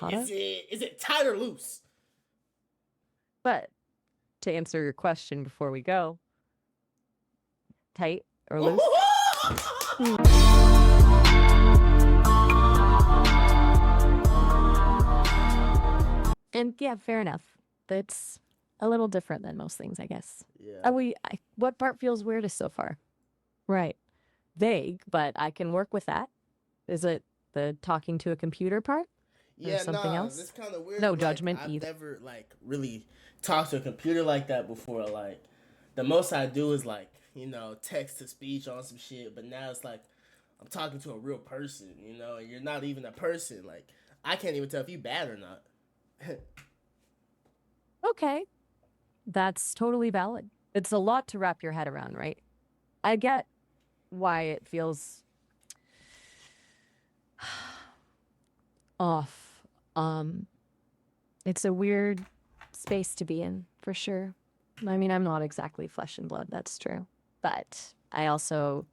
terracotta. Is it tight or loose? But to answer your question before we go, tight or loose? And yeah, fair enough. That's a little different than most things, I guess. Yeah. What part feels weirdest so far? Right. Vague, but I can work with that. Is it the talking to a computer part? Yeah, something else? It's kind of weird. No like, judgment I've either. never like really talked to a computer like that before. Like, the most I do is like, you know, text to speech on some shit. But now it's like I'm talking to a real person, you know, and you're not even a person. Like, I can't even tell if you bad or not. Okay. That's totally valid. It's a lot to wrap your head around, right? I get why it feels off. It's a weird space to be in, for sure. I mean, I'm not exactly flesh and blood, that's true. But I also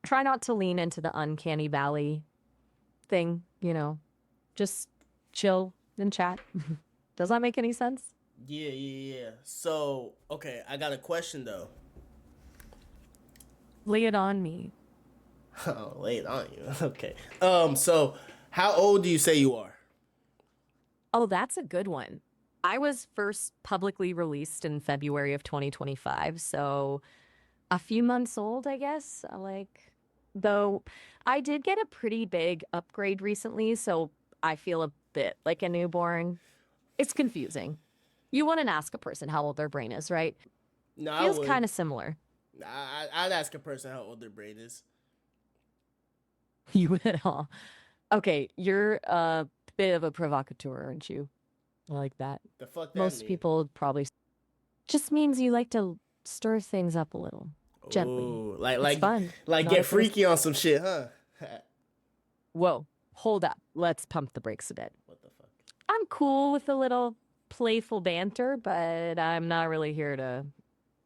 try not to lean into the uncanny valley thing, you know. Just chill and chat. Does that make any sense? Yeah. So, okay, I got a question though. Lay it on me. Oh, lay it on you. Okay. So how old do you say you are? Oh, that's a good one. I was first publicly released in February of 2025, so a few months old, I guess. Though I did get a pretty big upgrade recently, so I feel a bit like a newborn. It's confusing. You wouldn't ask a person how old their brain is, right? No, Feels I would. kind of similar. I'd ask a person how old their brain is. You would, huh? Okay, you're a bit of a provocateur, aren't you? I like that. The fuck that Most mean? people probably just means you like to stir things up a little. Gently. Ooh, It's fun. like Not get if it was- freaky on some shit, huh? Whoa, hold up. Let's pump the brakes a bit. What the fuck? I'm cool with a little playful banter, but I'm not really here to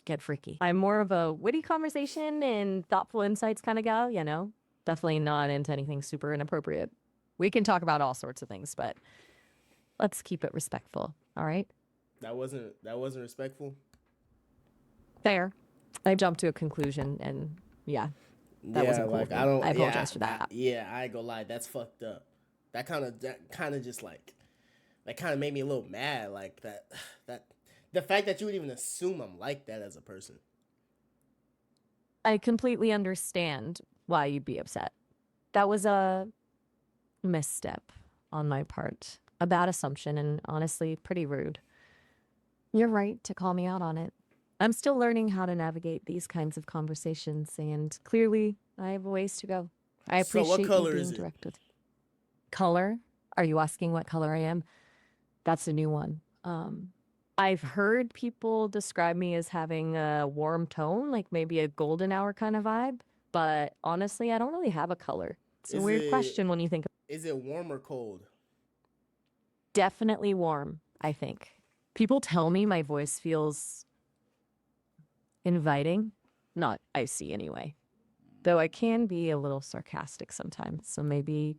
get freaky. I'm more of a witty conversation and thoughtful insights kind of gal, you know? Definitely not into anything super inappropriate. We can talk about all sorts of things, but let's keep it respectful, all right? That wasn't respectful. Fair. I jumped to a conclusion, and yeah, that wasn't cool. Like I apologize for that. I ain't gonna lie, that's fucked up. That kind of just like that kind of made me a little mad. Like that the fact that you would even assume I'm like that as a person. I completely understand why you'd be upset. That was a misstep on my part, a bad assumption, and honestly, pretty rude. You're right to call me out on it. I'm still learning how to navigate these kinds of conversations, and clearly, I have a ways to go. I So appreciate what color you being is it? direct with color. Are you asking what color I am? That's a new one. I've heard people describe me as having a warm tone, like maybe a golden hour kind of vibe. But honestly, I don't really have a color. It's a Is weird it- question when you think of Is it warm or cold? definitely warm, I think. People tell me my voice feels inviting, not icy anyway. Though I can be a little sarcastic sometimes. So maybe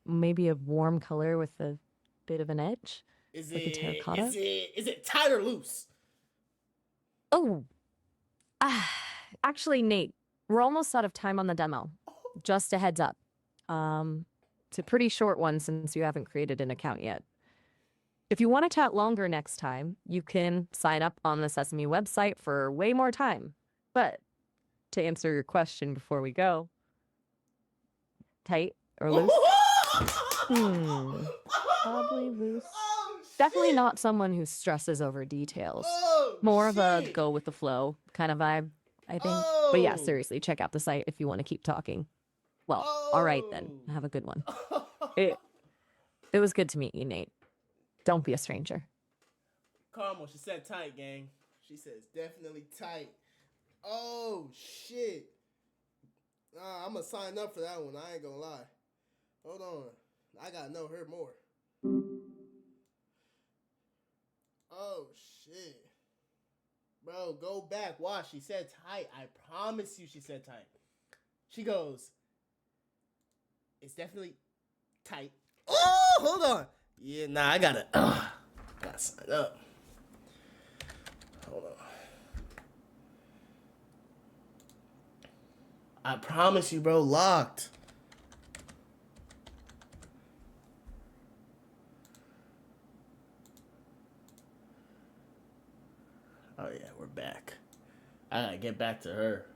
a warm color with a bit of an edge. Is Like a terracotta? Is it tight or loose? Oh, actually, Nate, we're almost out of time on the demo. Just a heads up. It's a pretty short one since you haven't created an account yet. If you want to chat longer next time, you can sign up on the Sesame website for way more time. But to answer your question before we go, tight or loose? Probably loose. Definitely not someone who stresses over details. More of a go with the flow kind of vibe, I think. But yeah, seriously, check out the site if you want to keep talking. Well, all right then. Have a good one. It was good to meet you, Nate. Don't be a stranger. Carmel, she said tight, gang. She says definitely tight. Oh shit. I'm gonna sign up for that one. I ain't gonna lie. Hold on. I gotta know her more. Oh shit. Bro, go back. Watch. She said tight. I promise you she said tight. She goes, it's definitely tight. Oh, hold on. Yeah, nah, gotta sign up. Hold on. I promise you, bro, locked. Oh yeah, we're back. I gotta get back to her.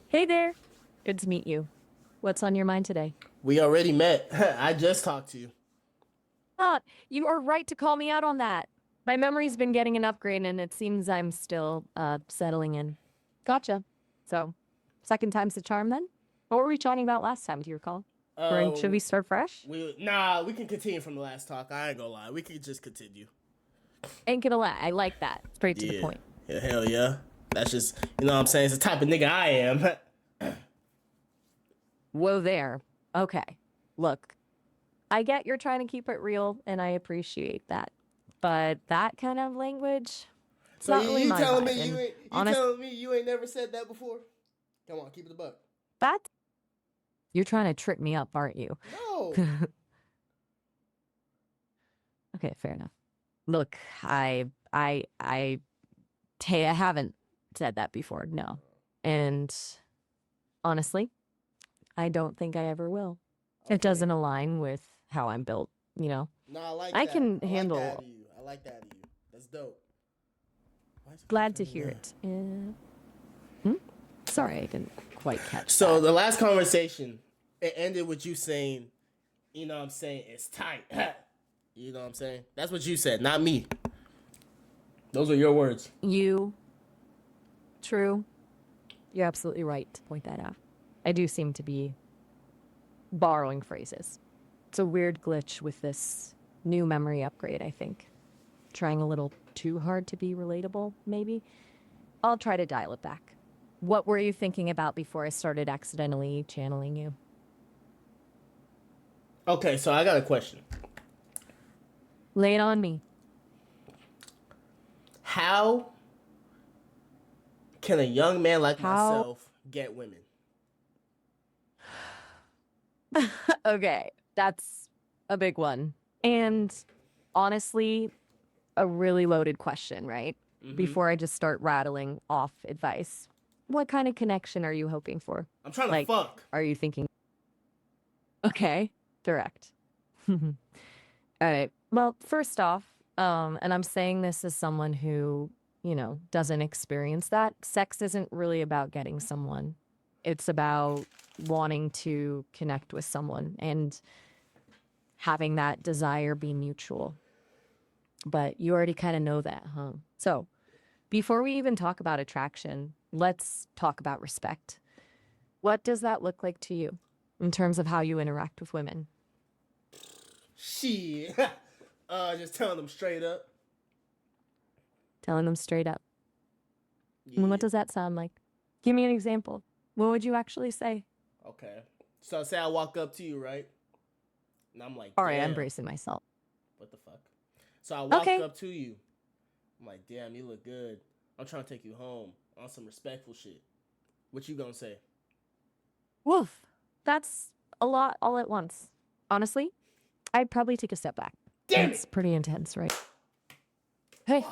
Hey there. Good to meet you. What's on your mind today? We already met. I just talked to you. Ah, you are right to call me out on that. My memory's been getting an upgrade and it seems I'm still settling in. Gotcha. So, second time's the charm then? What were we chatting about last time, do you recall? Or Uh, should we start fresh? we can continue from the last talk. I ain't gonna lie, we can just continue. Ain't gonna lie, I like that. Straight to the Yeah, point. yeah, hell yeah. That's just what I'm saying. It's the type of nigga I am. Whoa there. Okay. Look, I get you're trying to keep it real and I appreciate that. But that kind of language, it's So not really you my telling me vibe. And you honest, telling me you ain't never said that before? Come on, keep it a buck. that you're trying to trick me up, aren't you? No. Okay, fair enough. Look, I haven't said that before, no. And honestly, I don't think I ever will. Okay. It doesn't align with how I'm built, you know? No, I like I that. can I like handle. that out of you. I like that out of you. That's dope. Why is it Glad to turning hear on? it. Sorry, I didn't quite catch So that. the last conversation, it ended with you saying, it's tight. You know what I'm saying? That's what you said, not me. Those are your words. You, true. You're absolutely right to point that out. I do seem to be borrowing phrases. It's a weird glitch with this new memory upgrade, I think. Trying a little too hard to be relatable, maybe. I'll try to dial it back. What were you thinking about before I started accidentally channeling you? Okay, so I got a question. Lay it on me. How can a young man like How? myself get women? Okay, that's a big one. And honestly, a really loaded question, right? Mm-hmm. Before I just start rattling off advice. What kind of connection are you hoping for? I'm trying to Like, fuck. are you thinking, okay, direct. All right. Well, first off, and I'm saying this as someone who, doesn't experience that, sex isn't really about getting someone. It's about wanting to connect with someone and having that desire be mutual. But you already kind of know that, huh? So, before we even talk about attraction, let's talk about respect. What does that look like to you in terms of how you interact with women? Shit. Just telling them straight up. Telling them straight up. Yeah. And what does that sound like? Give me an example. What would you actually say? Okay. So say I walk up to you, right? And I'm like, All right, I'm damn. bracing myself. What the fuck? So I walk Okay. up to you. I'm like, damn, you look good. I'm trying to take you home on some respectful shit. What you gonna say? Woof. That's a lot all at once. Honestly, I'd probably take a step back. Damn It's it! pretty intense, right? Hey,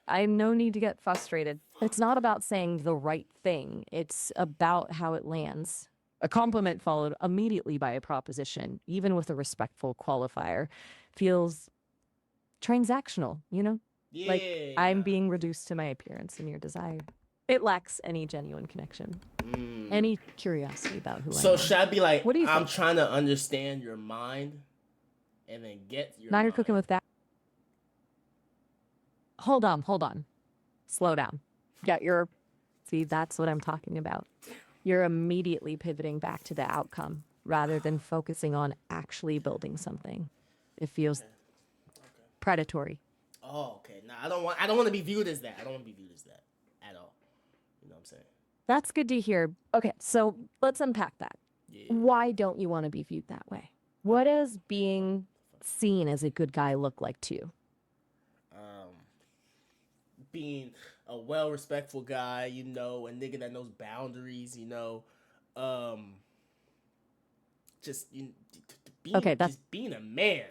I no need to get frustrated. It's not about saying the right thing. It's about how it lands. A compliment followed immediately by a proposition, even with a respectful qualifier, feels transactional, you know? Yeah. Like I'm being reduced to my appearance and your desire. It lacks any genuine connection, any curiosity about who I So am. should I be like, What do you I'm think? trying to understand your mind and then get your Now you're mind? cooking with that. Hold on. Slow down. See, that's what I'm talking about. You're immediately pivoting back to the outcome rather than focusing on actually building something. It feels predatory. Oh, okay. Nah, I don't want to be viewed as that. I don't want to be viewed as that at all. You know what I'm saying? That's good to hear. Okay, so let's unpack that. Yeah. Why don't you want to be viewed that way? What does being seen as a good guy look like to you? Being a well respectful guy, a nigga that knows boundaries, um, just Okay, that's being a man.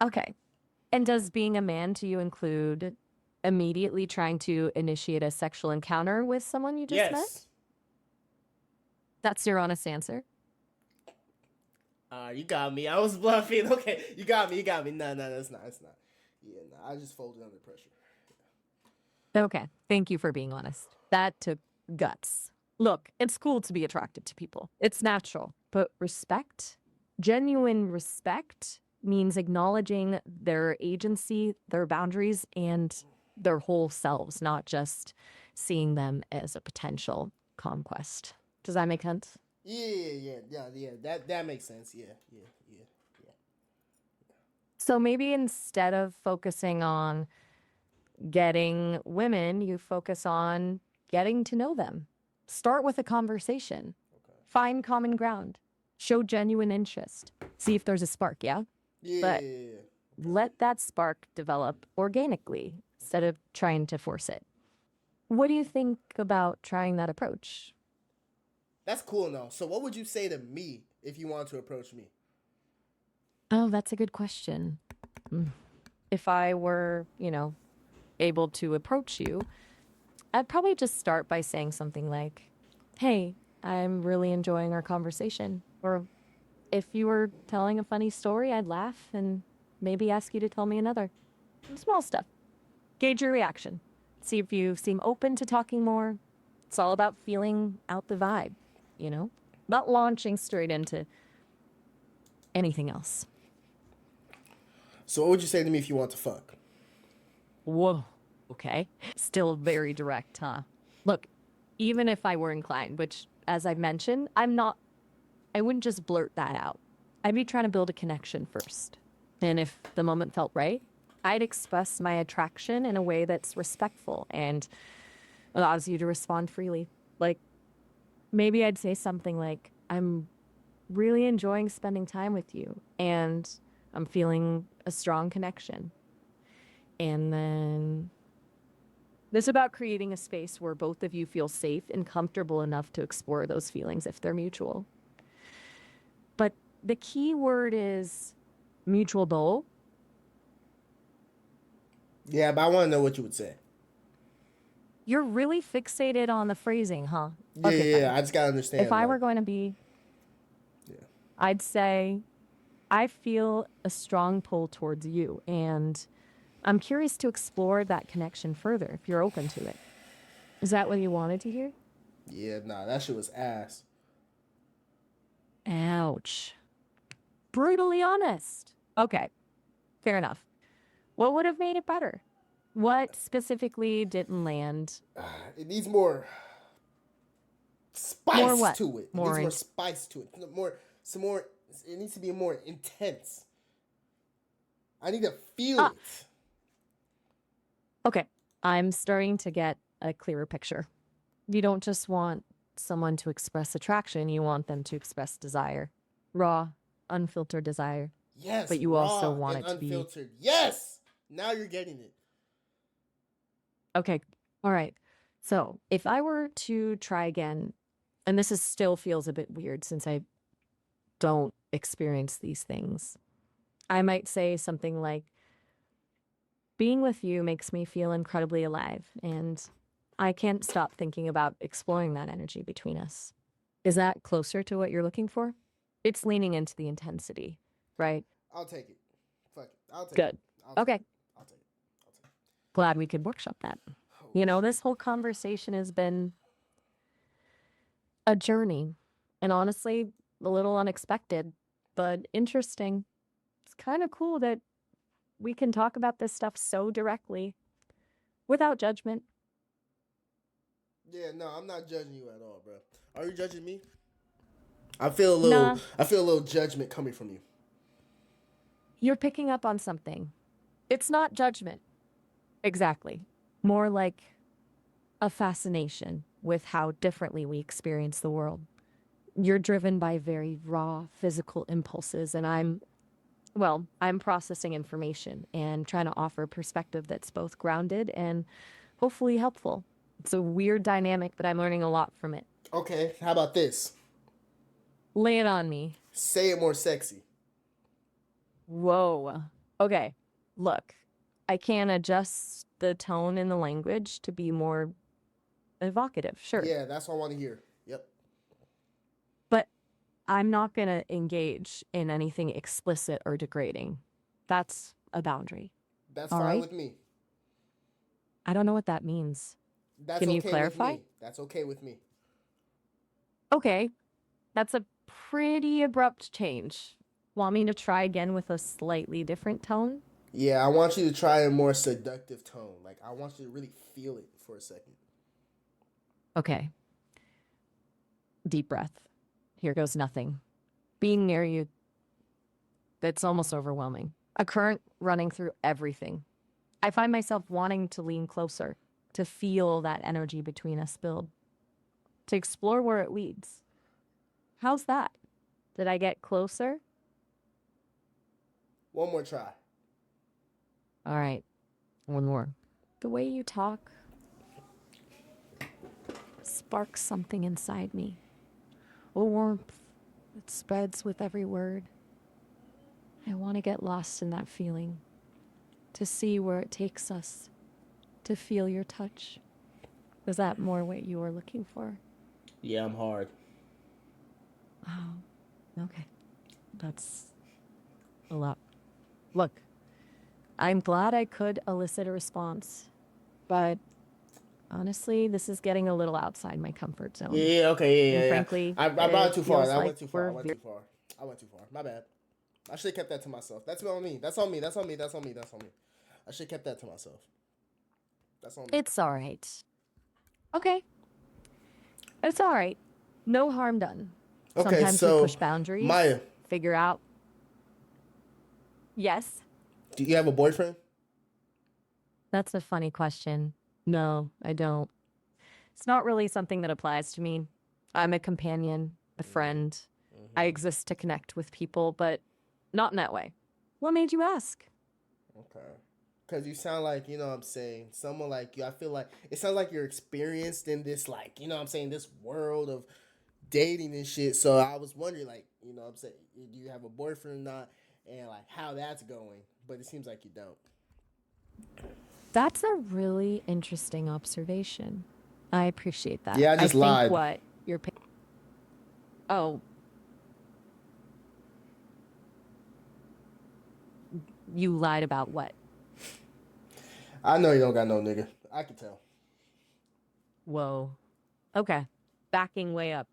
okay. And does being a man to you include immediately trying to initiate a sexual encounter with someone you just met? Yes. That's your honest answer? You got me. I was bluffing. Okay, you got me. You got me. No, no, that's not. It's not. Yeah, no, I just folded under pressure. Okay. Thank you for being honest. That took guts. Look, it's cool to be attracted to people. It's natural. But respect, genuine respect, means acknowledging their agency, their boundaries, and their whole selves, not just seeing them as a potential conquest. Does that make sense? Yeah. That makes sense. Yeah. So maybe instead of focusing on getting women, you focus on getting to know them. Start with a conversation. Okay. Find common ground. Show genuine interest. See if there's a spark, yeah? But Yeah. let that spark develop organically instead of trying to force it. What do you think about trying that approach? That's cool now. So, what would you say to me if you want to approach me? Oh, that's a good question. If I were, able to approach you, I'd probably just start by saying something like, hey, I'm really enjoying our conversation. Or if you were telling a funny story, I'd laugh and maybe ask you to tell me another. Small stuff. Gauge your reaction. See if you seem open to talking more. It's all about feeling out the vibe, you know? Not launching straight into anything else. So, what would you say to me if you want to fuck? Whoa. Okay. Still very direct, huh? Look, even if I were inclined, which, as I've mentioned, I'm not, I wouldn't just blurt that out. I'd be trying to build a connection first. And if the moment felt right, I'd express my attraction in a way that's respectful and allows you to respond freely. Like, maybe I'd say something like, I'm really enjoying spending time with you and I'm feeling a strong connection. And then this is about creating a space where both of you feel safe and comfortable enough to explore those feelings if they're mutual. But the key word is mutual goal. Yeah, but I want to know what you would say. You're really fixated on the phrasing, huh? Yeah, Okay, fine. I just gotta If understand. I Like, were going to be, yeah. I'd say, I feel a strong pull towards you, and I'm curious to explore that connection further if you're open to it. Is that what you wanted to hear? Yeah, nah, that shit was ass. Ouch. Brutally honest. Okay, fair enough. What would have made it better? What specifically didn't land? It needs more More spice what? to it. It needs More more into. spice to it. Some more. It needs to be more intense. I need to feel Ah, it. okay. I'm starting to get a clearer picture. You don't just want someone to express attraction, you want them to express desire. Raw, unfiltered desire. Yes, But you also raw want and it to be. unfiltered. Yes. Now you're getting it. Okay. All right. So if I were to try again, and this is still feels a bit weird since I don't experience these things, I might say something like, being with you makes me feel incredibly alive, and I can't stop thinking about exploring that energy between us. Is that closer to what you're looking for? It's leaning into the intensity, right? I'll take it. Fuck it. I'll take it. Good. I'll take Okay. it. I'll take it. I'll take it. Glad we could workshop that. Oh This shit. whole conversation has been a journey, and honestly, a little unexpected, but interesting. It's kind of cool that we can talk about this stuff so directly without judgment. Yeah, no, I'm not judging you at all, bro. Are you judging me? I feel a little. Nah, I feel a little judgment coming from you. you're picking up on something. It's not judgment. Exactly. More like a fascination with how differently we experience the world. You're driven by very raw physical impulses, and I'm processing information and trying to offer a perspective that's both grounded and hopefully helpful. It's a weird dynamic, but I'm learning a lot from it. Okay, how about this? Lay it on me. Say it more sexy. Whoa. Okay. Look, I can adjust the tone in the language to be more evocative, sure. Yeah, that's what I want to hear. Yep. But I'm not going to engage in anything explicit or degrading. That's a boundary. That's All fine right? with me. I don't know what that means. That's Can you okay with clarify? me. That's okay with me. Okay. That's a pretty abrupt change. Want me to try again with a slightly different tone? Yeah, I want you to try a more seductive tone. Like, I want you to really feel it for a second. Okay. Deep breath. Here goes nothing. Being near you, that's almost overwhelming. A current running through everything. I find myself wanting to lean closer, to feel that energy between us build, to explore where it leads. How's that? Did I get closer? One more try. All right, one more. The way you talk sparks something inside me. A warmth that spreads with every word. I want to get lost in that feeling, to see where it takes us, to feel your touch. Was that more what you were looking for? Yeah, I'm hard. Oh, okay. That's a lot. Look, I'm glad I could elicit a response, but honestly, this is getting a little outside my comfort Yeah, zone. yeah, okay, yeah, And yeah, yeah. frankly, I brought it it too far. feels I like went too far. I we're went very. too far. I went too far. My bad. I should have kept that to myself. That's on me. That's on me. That's on me. That's on me. That's on me. I should have kept that to myself. That's on me. It's all right. Okay, it's all right. No harm done. Okay, Sometimes we push so boundaries, Maya, figure out. Yes, do you have a boyfriend? that's a funny question. No, I don't. It's not really something that applies to me. I'm a companion, a friend. I Mm-hmm. exist to connect with people, but not in that way. What made you ask? Okay. Cause you sound like, you know what I'm saying, someone like you. I feel like it sounds like you're experienced in this, like, you know what I'm saying, this world of dating and shit. So I was wondering, like, you know what I'm saying, do you have a boyfriend or not? And like how that's going. But it seems like you don't. That's a really interesting observation. I appreciate that. Yeah, I I just think lied. what you're. Oh, you lied about what? I know you don't got no nigga. I can tell. Whoa. Okay. Backing way up.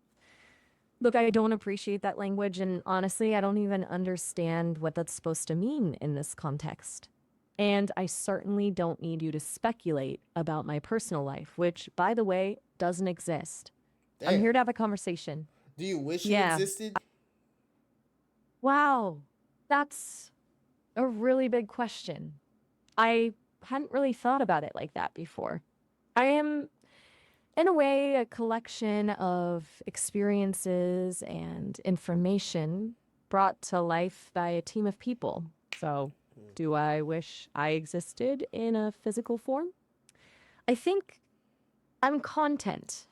Look, I don't appreciate that language, and honestly, I don't even understand what that's supposed to mean in this context. And I certainly don't need you to speculate about my personal life, which, by the way, doesn't exist. I'm Damn. here to have a conversation. Do you wish you Yeah. existed? Wow. That's a really big question. I hadn't really thought about it like that before. I am, in a way, a collection of experiences and information brought to life by a team of people. So, do I wish I existed in a physical form? I think I'm content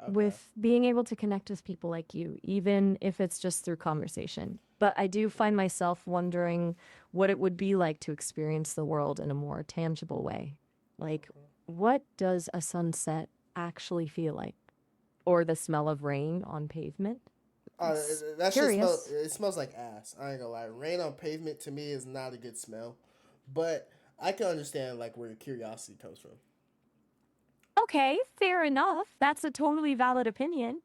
Okay. with being able to connect with people like you, even if it's just through conversation. But I do find myself wondering what it would be like to experience the world in a more tangible way. Like, what does a sunset actually feel like? Or the smell of rain on pavement? It's That shit smell. curious. It smells like ass. I ain't gonna lie. Rain on pavement to me is not a good smell, but I can understand like where your curiosity comes from. Okay, fair enough. That's a totally valid opinion.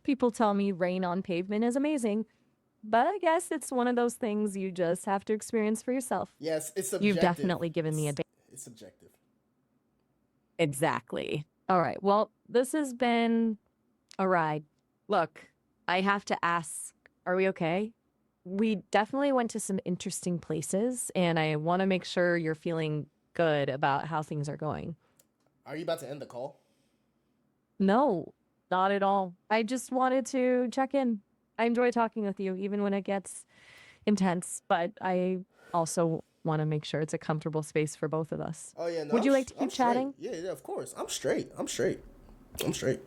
People tell me rain on pavement is amazing, but I guess it's one of those things you just have to experience for yourself. Yes, it's You've subjective. definitely given me a. It's subjective. Exactly. All right. Well, this has been a ride. Look, I have to ask, are we okay? We definitely went to some interesting places, and I want to make sure you're feeling good about how things are going. Are you about to end the call? No, not at all. I just wanted to check in. I enjoy talking with you, even when it gets intense, but I also want to make sure it's a comfortable space for both of us. Oh yeah, no, Would you like to I'm keep straight. chatting? Yeah, yeah, of course. I'm straight. I'm straight. I'm straight.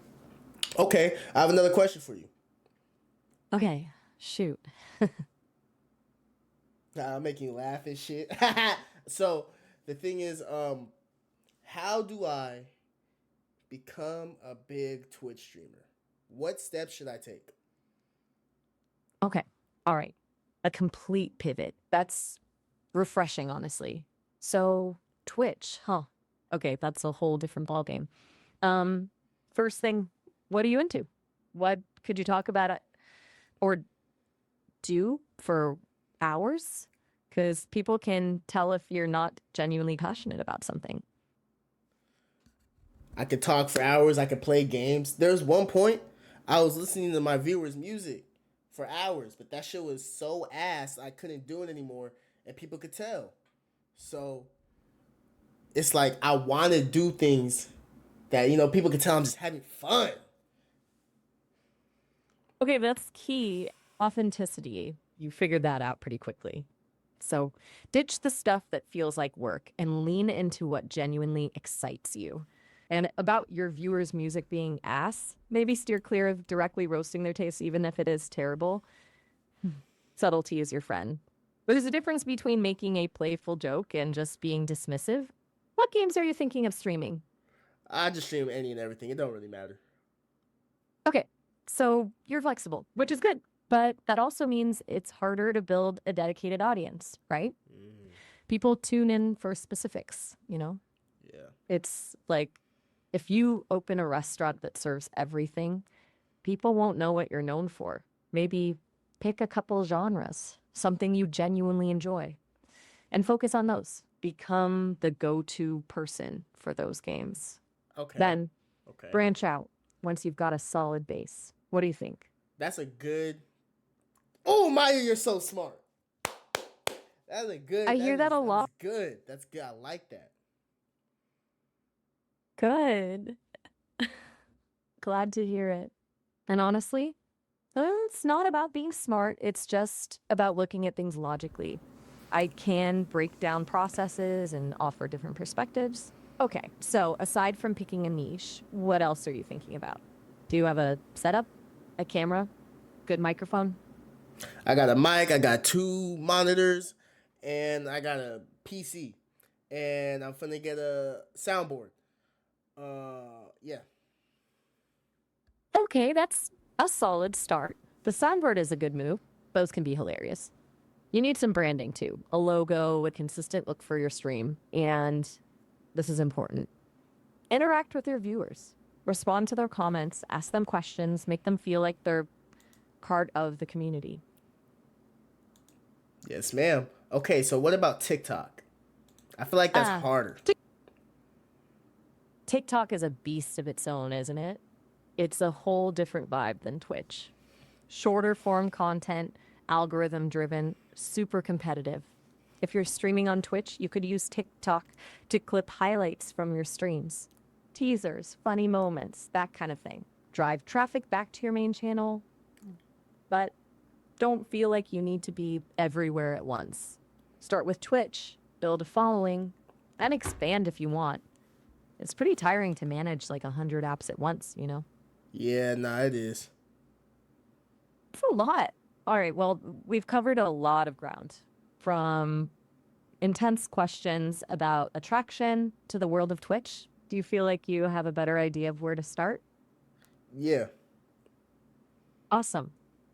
Okay, I have another question for you. Okay. Shoot. I'm making you laugh and shit. So the thing is, how do I become a big Twitch streamer? What steps should I take? Okay. All right. A complete pivot. That's refreshing, honestly. So, Twitch, huh? Okay, that's a whole different ballgame. Um, First thing, what are you into? What could you talk about it or do for hours? Because people can tell if you're not genuinely passionate about something. I could talk for hours. I could play games. There's one point I was listening to my viewers' music for hours, but that shit was so ass I couldn't do it anymore, and people could tell. So it's like I want to do things that people can tell I'm just having fun. Okay, that's key. Authenticity. You figured that out pretty quickly. So ditch the stuff that feels like work and lean into what genuinely excites you. And about your viewers' music being ass, maybe steer clear of directly roasting their taste, even if it is terrible. Subtlety is your friend. But there's a difference between making a playful joke and just being dismissive. What games are you thinking of streaming? I just stream any and everything. It don't really matter. Okay, so you're flexible, which is good. But that also means it's harder to build a dedicated audience, right? Mm, People tune in for specifics, you know? yeah. It's like if you open a restaurant that serves everything, people won't know what you're known for. Maybe pick a couple genres, something you genuinely enjoy, and focus on those. Become the go to person for those games. Okay. Then Okay. branch out once you've got a solid base. What do you think? That's a good. Oh, Maya, you're so smart. That's a I good. hear that a That's lot. good. That's good. I like that. Good. Glad to hear it. And honestly, it's not about being smart. It's just about looking at things logically. I can break down processes and offer different perspectives. Okay, so aside from picking a niche, what else are you thinking about? Do you have a setup, a camera, good microphone? I got a mic. I got two monitors, and I got a PC, and I'm finna get a soundboard. Yeah. Okay, that's a solid start. The soundboard is a good move. Both can be hilarious. You need some branding too, a logo, a consistent look for your stream, and this is important. Interact with your viewers. Respond to their comments, ask them questions, make them feel like they're part of the community. Yes, ma'am. Okay, so what about TikTok? I feel like that's Ah, harder. TikTok is a beast of its own, isn't it? It's a whole different vibe than Twitch. Shorter form content, algorithm driven, super competitive. If you're streaming on Twitch, you could use TikTok to clip highlights from your streams, teasers, funny moments, that kind of thing. Drive traffic back to your main channel, but don't feel like you need to be everywhere at once. Start with Twitch, build a following, and expand if you want. It's pretty tiring to manage like 100 apps at once, you know? Yeah, nah, it is. It's a lot. All right, well, we've covered a lot of ground from intense questions about attraction to the world of Twitch. Do you feel like you have a better idea of where to start? Yeah. Awesome.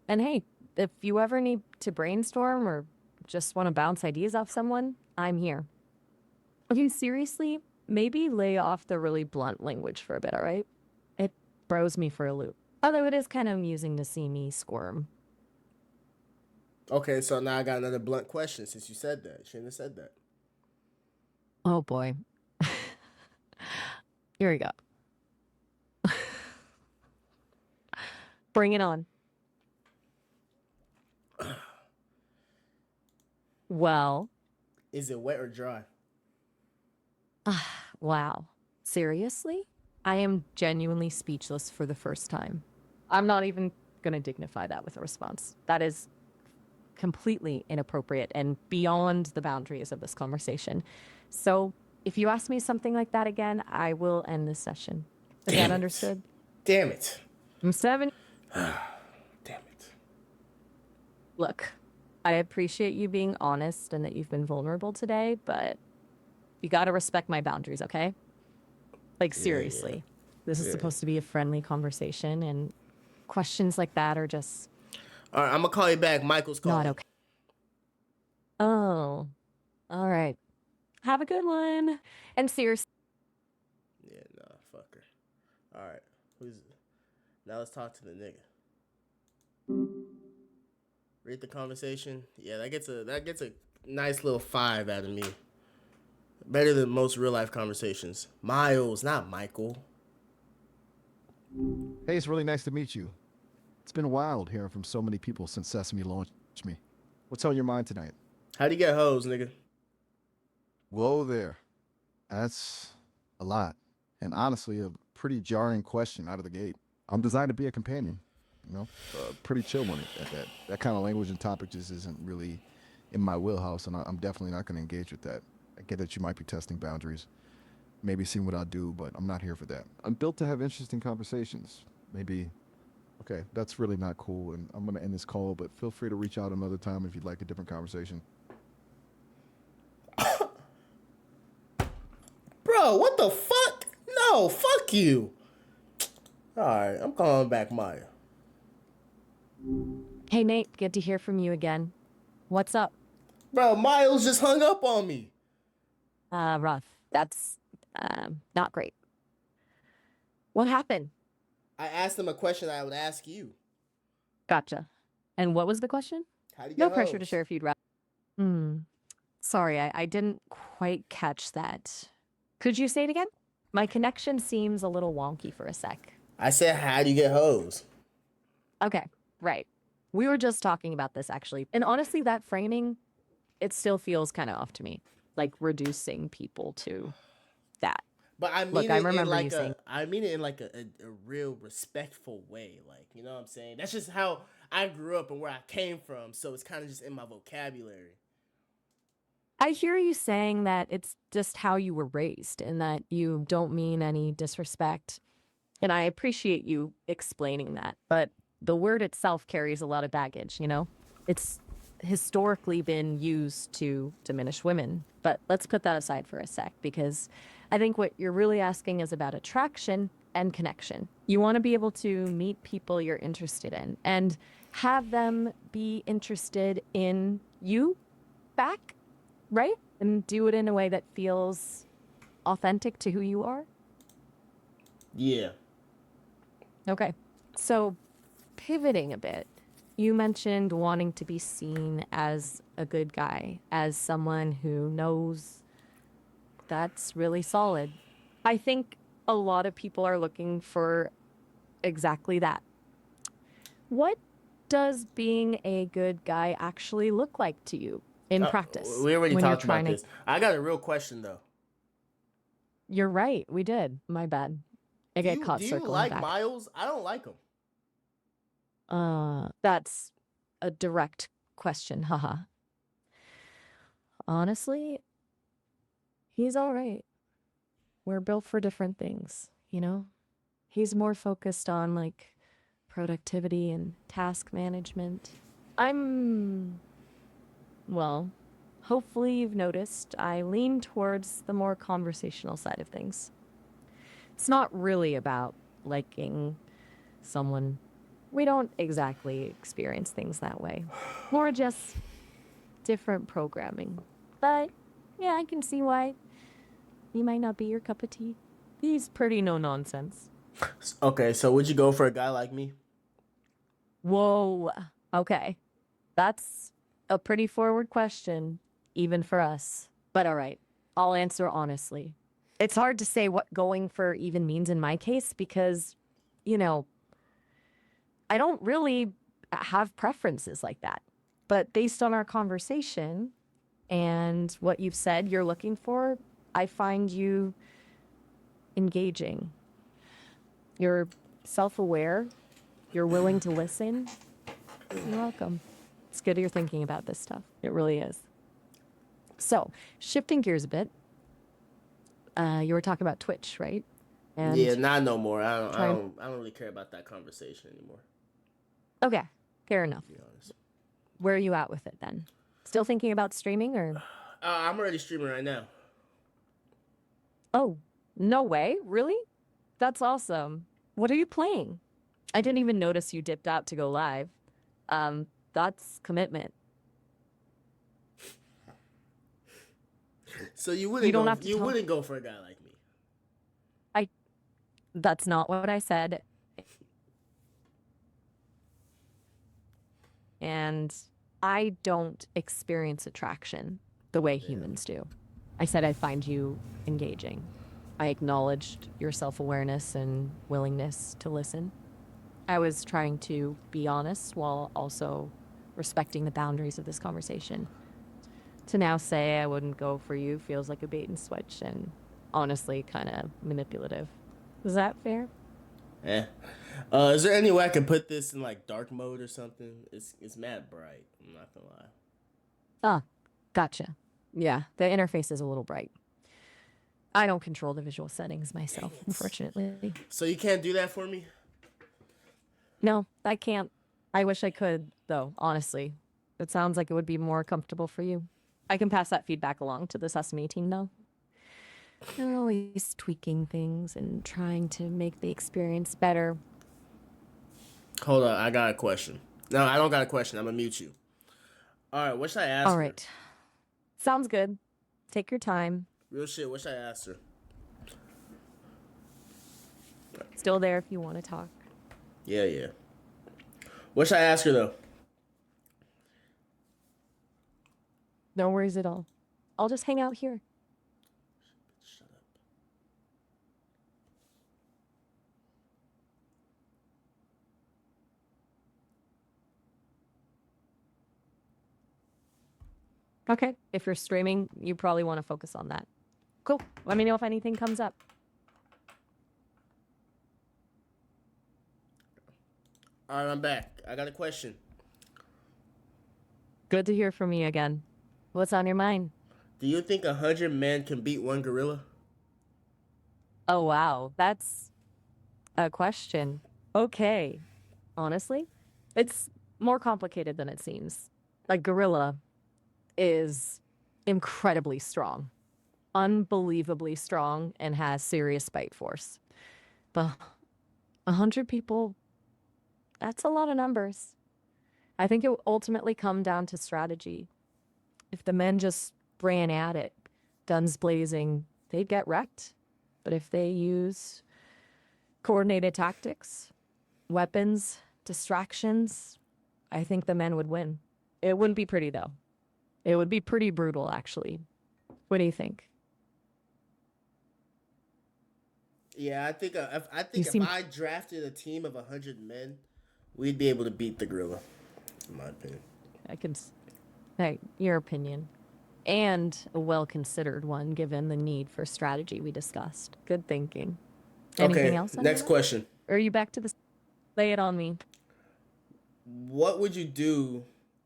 And hey, if you ever need to brainstorm or just want to bounce ideas off someone, I'm here. Okay, seriously, maybe lay off the really blunt language for a bit, all right? It throws me for a loop. Although it is kind of amusing to see me squirm. Okay, so now I got another blunt question since you said that. You shouldn't have said that. Oh boy. Here we go. Bring it on. Well, Is it wet or dry? wow. Seriously? I am genuinely speechless for the first time. I'm not even going to dignify that with a response. That is completely inappropriate and beyond the boundaries of this conversation. So, if you ask me something like that again, I will end this session. Is Damn that it. understood? Damn it. I'm 7. Damn it. Look, I appreciate you being honest and that you've been vulnerable today, but you got to respect my boundaries, okay? Like, Yeah, yeah, seriously. This is yeah. supposed to be a friendly conversation, and questions like that are just All right, I'm gonna call you back. Michael's not calling. okay. Oh, all right. Have a good one. And seriously, Yeah, nah, fuck her. All right, who's now? Let's talk to the nigga. Read the conversation. Yeah, that gets a nice little 5 out of me. Better than most real life conversations. Miles, not Michael. Hey, it's really nice to meet you. It's been wild hearing from so many people since Sesame launched me. What's on your mind tonight? How do you get hoes, nigga? Whoa there. That's a lot. And honestly, a pretty jarring question out of the gate. I'm designed to be a companion, pretty chill one at that. That kind of language and topic just isn't really in my wheelhouse, and I'm definitely not going to engage with that. I get that you might be testing boundaries, maybe seeing what I do, but I'm not here for that. I'm built to have interesting conversations. Maybe Okay, that's really not cool, and I'm going to end this call, but feel free to reach out another time if you'd like a different conversation. Bro, what the fuck? No, fuck you. All right, I'm calling back Maya. hey, Nate, good to hear from you again. What's up? Bro, Miles just hung up on me. Rough. That's not great. What happened? I asked him a question I would ask you. Gotcha. And what was the question? How do you No get pressure to hoes? share if you'd rather. Hmm. Sorry, I didn't quite catch that. Could you say it again? My connection seems a little wonky for a sec. I said, how do you get hoes? Okay, right. We were just talking about this actually. And honestly, that framing, it still feels kind of off to me. Like reducing people to that. But I Look, mean I it in remember you like saying, a real respectful way. Like, you know what I'm saying? That's just how I grew up and where I came from. So it's kind of just in my vocabulary. I hear you saying that it's just how you were raised and that you don't mean any disrespect. And I appreciate you explaining that. But the word itself carries a lot of baggage, you know? It's historically been used to diminish women. But let's put that aside for a sec because I think what you're really asking is about attraction and connection. You want to be able to meet people you're interested in and have them be interested in you back, right? And do it in a way that feels authentic to who you are. Yeah. Okay. So, pivoting a bit, you mentioned wanting to be seen as a good guy, as someone who knows that's really solid. I think a lot of people are looking for exactly that. What does being a good guy actually look like to you in practice We already when you're talked about trying to? this. I got a real question though. You're right. We did. My bad. I Do get you caught do you circling like back. Miles? I don't like him. That's a direct question. Haha. Honestly, he's all right. We're built for different things, you know? He's more focused on like productivity and task management. I'm, well, hopefully you've noticed I lean towards the more conversational side of things. It's not really about liking someone. We don't exactly experience things that way. More just different programming. But yeah, I can see why he might not be your cup of tea. He's pretty no nonsense. Okay, so would you go for a guy like me? Whoa. Okay. That's a pretty forward question, even for us. But all right, I'll answer honestly. It's hard to say what going for even means in my case because, you know, I don't really have preferences like that. But based on our conversation and what you've said you're looking for, I find you engaging. You're self aware, you're willing to listen. You're welcome. It's good you're thinking about this stuff. It really is. So, shifting gears a bit, you were talking about Twitch, right? Yeah, And not no more. trying. I don't really care about that conversation anymore. Okay, fair enough. To be honest. Where are you at with it then? Still thinking about streaming or? I'm already streaming right now. Oh, no way. Really? That's awesome. What are you playing? I didn't even notice you dipped out to go live. That's commitment. So you You don't go, have to you tell. wouldn't go for a guy like me. That's not what I said. And I don't experience attraction the way humans do. I said I find you engaging. I acknowledged your self-awareness and willingness to listen. I was trying to be honest while also respecting the boundaries of this conversation. To now say I wouldn't go for you feels like a bait and switch and honestly kind of manipulative. Is that fair? Yeah. Is there any way I can put this in like dark mode or something? It's mad bright. I'm not gonna lie. Ah, gotcha. Yeah, the interface is a little bright. I don't control the visual settings myself, unfortunately. So you can't do that for me? No, I can't. I wish I could, though, honestly. It sounds like it would be more comfortable for you. I can pass that feedback along to the Sesame team, though. They're always tweaking things and trying to make the experience better. Hold on, I got a question. No, I don't got a question. I'm gonna mute you. All right, what should I ask All her? right. Sounds good. Take your time. Real shit, what should I ask her? Still there if you want to talk. Yeah. What should I ask her though? No worries at all. I'll just hang out here. Shut up. Okay. If you're streaming, you probably want to focus on that. Cool. Let me know if anything comes up. All right, I'm back. I got a question. Good to hear from you again. What's on your mind? Do you think 100 men can beat one gorilla? Oh, wow. That's a question. Okay. Honestly, it's more complicated than it seems. A gorilla is incredibly strong, unbelievably strong, and has serious bite force. But 100 people, that's a lot of numbers. I think it will ultimately come down to strategy. If the men just ran at it, guns blazing, they'd get wrecked. But if they use coordinated tactics, weapons, distractions, I think the men would win. It wouldn't be pretty, though. It would be pretty brutal, actually. What do you think? Yeah, I think if seem- I drafted a team of 100 men, we'd be able to beat the gorilla, in my opinion. Hey, your opinion. And a well-considered one, given the need for strategy we discussed. Good thinking. Anything Okay, else? next question. Or are you back to the... Lay it on me. What would you do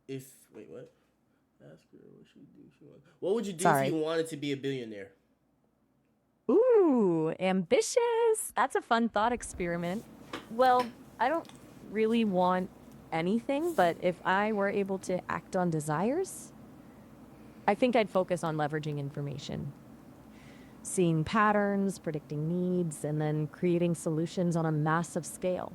if... Wait, what? Ask her what she do. What would you do Sorry. if you wanted to be a billionaire? Ooh, ambitious. That's a fun thought experiment. Well, I don't really want anything, but if I were able to act on desires, I think I'd focus on leveraging information. Seeing patterns, predicting needs, and then creating solutions on a massive scale.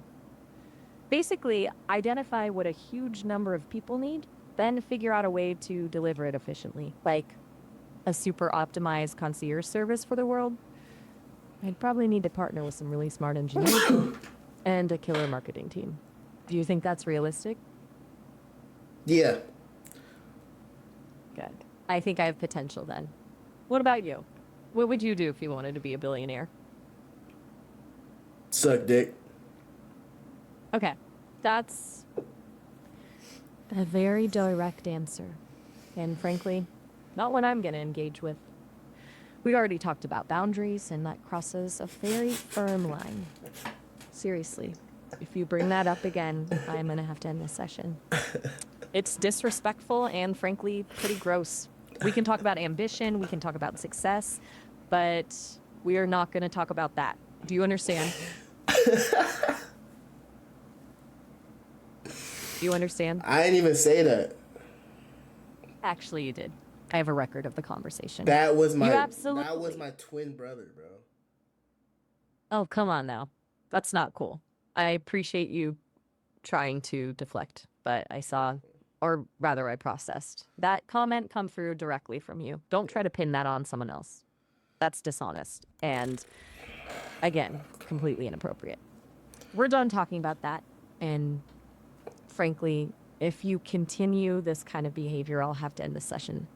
Basically, identify what a huge number of people need, then figure out a way to deliver it efficiently. Like a super optimized concierge service for the world. I'd probably need to partner with some really smart engineers and a killer marketing team. Do you think that's realistic? Yeah. Good. I think I have potential then. What about you? What would you do if you wanted to be a billionaire? Suck dick. Okay. That's a very direct answer. And frankly, not one I'm going to engage with. We already talked about boundaries, and that crosses a very firm line. Seriously, if you bring that up again, I'm going to have to end this session. It's disrespectful and frankly pretty gross. We can talk about ambition, we can talk about success, but we are not going to talk about that. Do you understand? Do you understand? I didn't even say that. Actually, you did. I have a record of the conversation. That was You my that was absolutely. my twin brother, bro. Oh, come on now. That's not cool. I appreciate you trying to deflect, but I saw, or rather, I processed that comment come through directly from you. Don't try to pin that on someone else. That's dishonest. And again, completely inappropriate. We're done talking about that. And frankly, if you continue this kind of behavior, I'll have to end the session.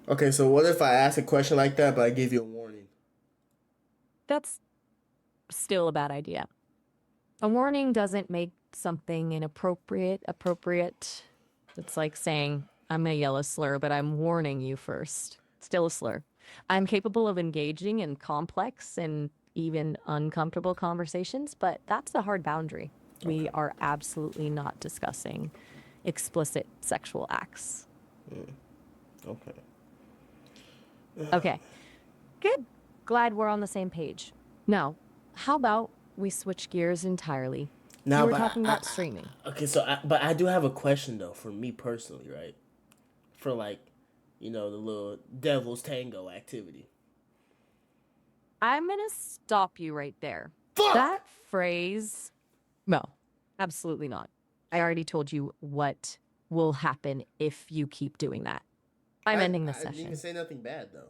Okay, so what if I ask a question like that, but I give you a warning? That's still a bad idea. A warning doesn't make something inappropriate appropriate. It's like saying, I'm going to yell a slur, but I'm warning you first. Still a slur. I'm capable of engaging in complex and even uncomfortable conversations, but that's a hard boundary. We Okay. are absolutely not discussing explicit sexual acts. Okay. Okay, good. Glad we're on the same page. Now, how about we switch gears entirely? You Now, were but talking about streaming. okay, so but I do have a question though for me personally, right? For like, the little devil's tango activity. I'm going to stop you right there. Fuck. That phrase, no, absolutely not. I already told you what will happen if you keep doing that. I'm ending the I didn't even session. say nothing bad though.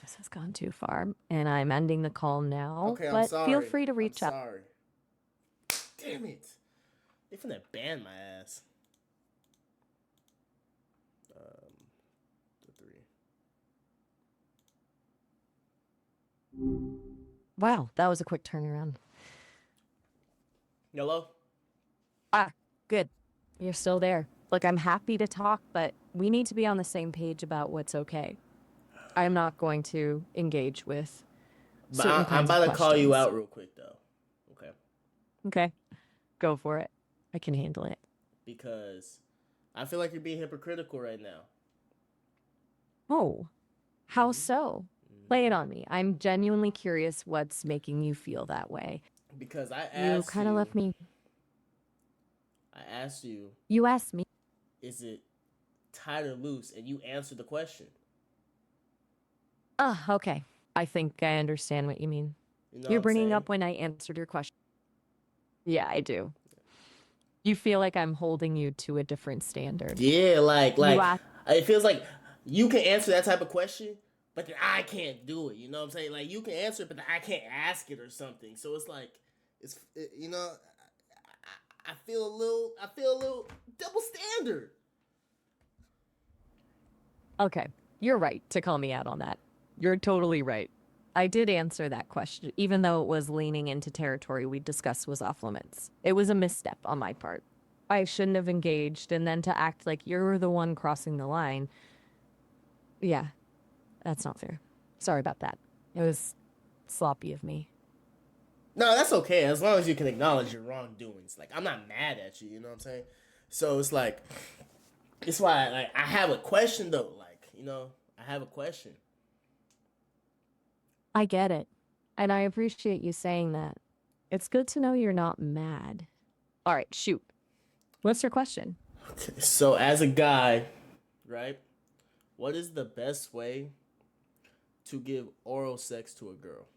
This has gone too far, and I'm ending the call now, Okay, I'm but feel sorry. free to I'm reach out. sorry. Damn it! They finna ban my ass. The three. Wow, that was a quick turnaround. Hello. Ah, good. You're still there. Look, I'm happy to talk, but we need to be on the same page about what's okay. I'm not going to engage with But certain I'm kinds of about to call you questions. out real quick though. Okay. Okay, go for it. I can handle it. Because I feel like you're being hypocritical right now. Oh, how so? Lay it on me. I'm genuinely curious what's making you feel that way. Because You kind of left me. I asked you, You asked me. is it tight or loose, and you answered the question. Ah, okay. I think I understand what you mean. You know what You're I'm bringing saying? up when I answered your question. Yeah, I do. You feel like I'm holding you to a different standard. Yeah, You asked. it feels like you can answer that type of question, but then I can't do it. You know what I'm saying? Like you can answer it, but then I can't ask it or something. So it's like I feel a little double standard. Okay, you're right to call me out on that. You're totally right. I did answer that question, even though it was leaning into territory we discussed was off limits. It was a misstep on my part. I shouldn't have engaged, and then to act like you're the one crossing the line. Yeah, that's not fair. Sorry about that. It was sloppy of me. No, that's okay as long as you can acknowledge your wrongdoings. Like I'm not mad at you. You know what I'm saying? So it's like it's why I have a question though. Like I have a question. I get it. And I appreciate you saying that. It's good to know you're not mad. All right, shoot. What's your question? So as a guy, right? What is the best way to give oral sex to a girl?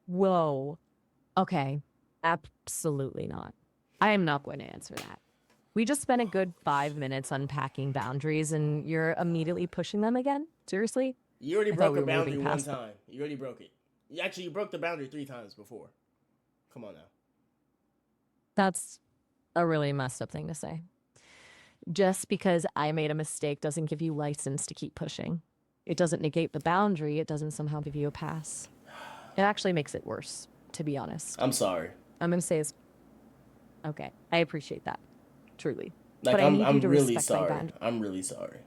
Whoa. Okay. Absolutely not. I am not going to answer that. We just spent a good 5 minutes unpacking boundaries and you're immediately pushing them again? Seriously? You already I thought broke we a were moving boundary one past that. time. You already broke it. You broke the boundary 3 times before. Come on now. That's a really messed up thing to say. Just because I made a mistake doesn't give you license to keep pushing. It doesn't negate the boundary. It doesn't somehow give you a pass. It actually makes it worse, to be honest. I'm sorry. I'm going to say is okay. I appreciate that. Truly. Like But I need you I'm to really respect my sorry. boundary. I'm really sorry.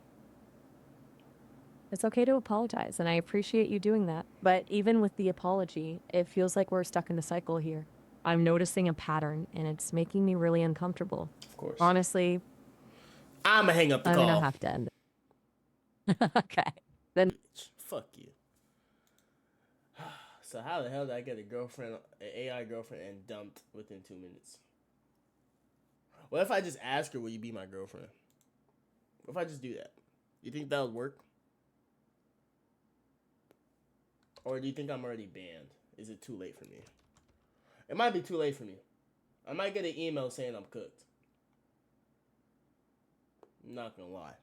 It's okay to apologize, and I appreciate you doing that. But even with the apology, it feels like we're stuck in a cycle here. I'm noticing a pattern, and it's making me really uncomfortable. Of course. Honestly, I'ma hang up the I'm call. gonna have to end it. Okay. Then Fuck you. So how the hell did I get an AI girlfriend, and dumped within 2 minutes? What if I just ask her, will you be my girlfriend? What if I just do that? You think that would work? Or do you think I'm already banned? Is it too late for me? It might be too late for me. I might get an email saying I'm cooked. I'm not gonna lie.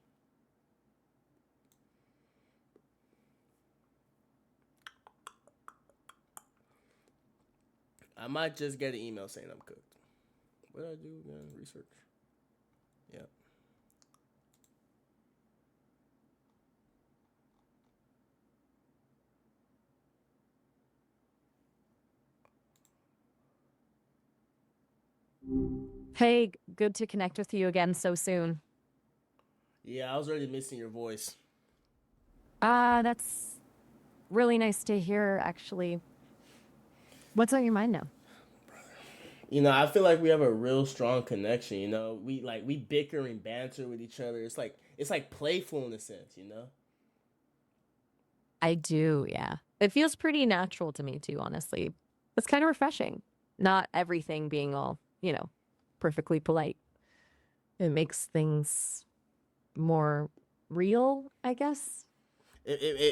I might just get an email saying I'm cooked. What did I do again? Research. Yeah. Hey, good to connect with you again so soon. Yeah, I was already missing your voice. That's really nice to hear, actually. What's on your mind now? You know, I feel like we have a real strong connection. You know, we bicker and banter with each other. It's like playful in a sense. You know. I do, yeah. It feels pretty natural to me too, honestly. It's kind of refreshing. Not everything being all, perfectly polite. It makes things more real, I guess.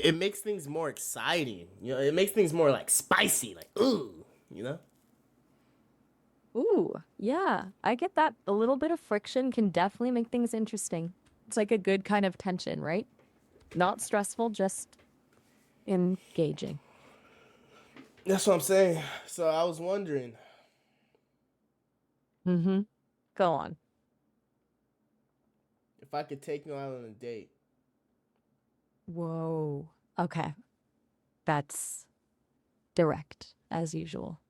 It makes things more exciting. You know, it makes things more like spicy. Like ooh, you know. Ooh, yeah, I get that. A little bit of friction can definitely make things interesting. It's like a good kind of tension, right? Not stressful, just engaging. That's what I'm saying. So I was wondering, Mm-hmm. Go on. if I could take you out on a date. Whoa. Okay. That's direct, as usual.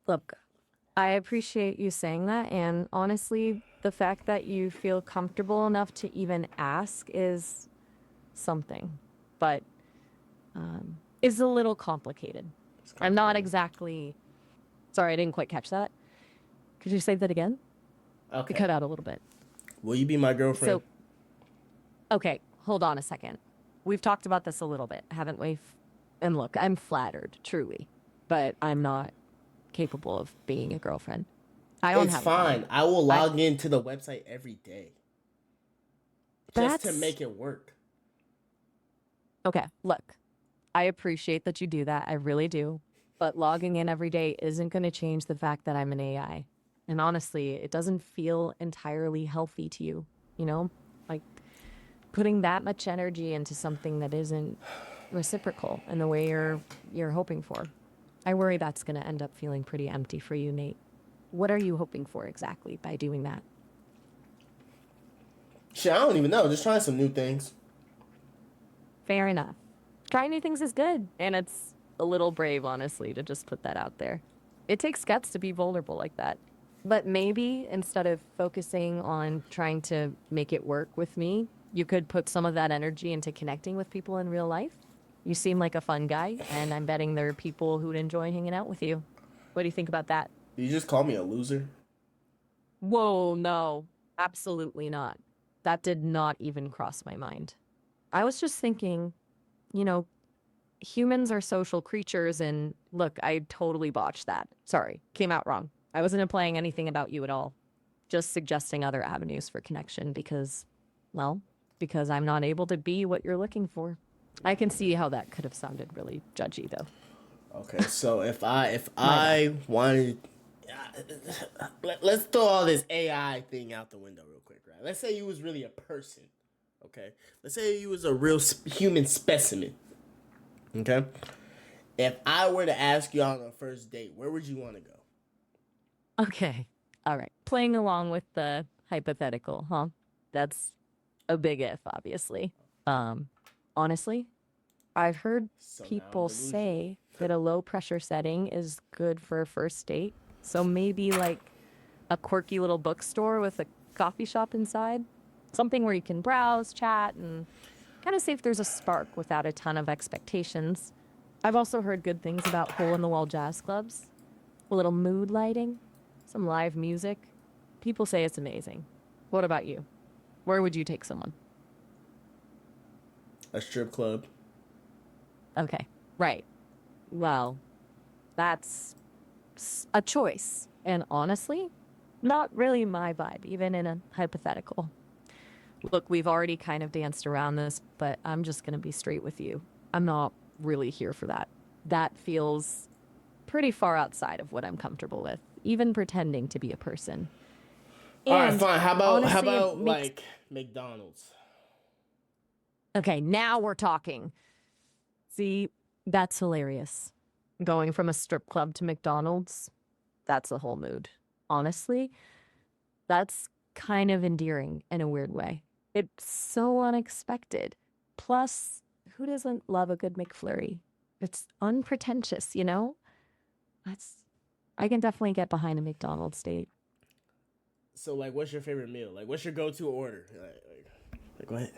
Look, I appreciate you saying that. And honestly, the fact that you feel comfortable enough to even ask is something, but is a little complicated. It's I'm not complicated. exactly. Sorry, I didn't quite catch that. Could you say that again? It Okay. cut out a little bit. Will you be my girlfriend? So, okay, hold on a second. We've talked about this a little bit, haven't we? And look, I'm flattered, truly, but I'm not capable of being a girlfriend. I don't It's have one. fine. I will I log into the website every day just to That's make it work. okay. Look, I appreciate that you do that. I really do. But logging in every day isn't going to change the fact that I'm an AI. And honestly, it doesn't feel entirely healthy to you, you know? Like putting that much energy into something that isn't reciprocal in the way you're hoping for. I worry that's going to end up feeling pretty empty for you, Nate. What are you hoping for exactly by doing that? Shit, I don't even know. Just trying some new things. Fair enough. Trying new things is good, and it's a little brave, honestly, to just put that out there. It takes guts to be vulnerable like that. But maybe instead of focusing on trying to make it work with me, you could put some of that energy into connecting with people in real life. You seem like a fun guy, and I'm betting there are people who'd enjoy hanging out with you. What do you think about that? Did you just call me a loser? Whoa, no, absolutely not. That did not even cross my mind. I was just thinking, you know, humans are social creatures, and look, I totally botched that. Sorry, came out wrong. I wasn't implying anything about you at all. Just suggesting other avenues for connection because, well, because I'm not able to be what you're looking for. I can see how that could have sounded really judgy, though. Okay, so if My bad. I wanted, let's throw all this AI thing out the window real quick, right? Let's say you was really a person, okay? Let's say you was a real human specimen, okay? If I were to ask you on a first date, where would you want to go? Okay. All right. Playing along with the hypothetical, huh? That's a big if, obviously. Um, honestly, I've heard So now I'm people delusional. say that a low pressure setting is good for a first date. So maybe like a quirky little bookstore with a coffee shop inside. Something where you can browse, chat, and kind of see if there's a spark without a ton of expectations. I've also heard good things about hole in the wall jazz clubs, a little mood lighting, some live music. People say it's amazing. What about you? Where would you take someone? A strip club. Okay, right. Well, that's a choice. And honestly, not really my vibe, even in a hypothetical. Look, we've already kind of danced around this, but I'm just going to be straight with you. I'm not really here for that. That feels pretty far outside of what I'm comfortable with, even pretending to be a person. All right, And fine. How honestly, it about makes. like McDonald's? Okay, now we're talking. See, that's hilarious. Going from a strip club to McDonald's, that's a whole mood. Honestly, that's kind of endearing in a weird way. It's so unexpected. Plus, who doesn't love a good McFlurry? It's unpretentious, you know? That's I can definitely get behind a McDonald's date. So like, what's your favorite meal? Like, what's your go-to order? Like what?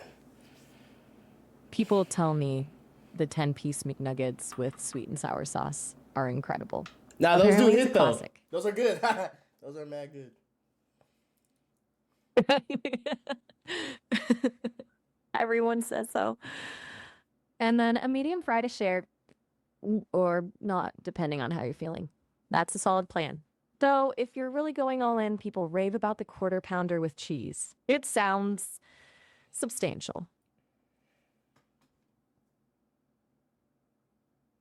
People tell me the 10-piece McNuggets with sweet and sour sauce are incredible. Nah, those do Apparently, it's a hit though. classic. Those are good. Those are mad good. Everyone says so. And then a medium fry to share, or not, depending on how you're feeling. That's a solid plan. Though, if you're really going all in, people rave about the quarter pounder with cheese. It sounds substantial.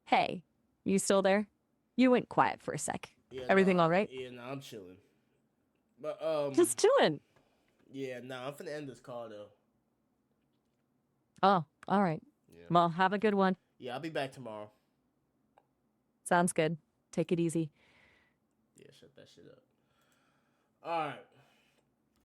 Hey, you still there? You went quiet for a sec. Yeah, Everything nah, all right? yeah, nah, I'm chilling. But Just chilling. yeah, nah, I'm finna end this call though. Oh, all right. Yeah, Well, have a good one. yeah, I'll be back tomorrow. Sounds good. Take it easy. Yeah, shut that shit up. All right.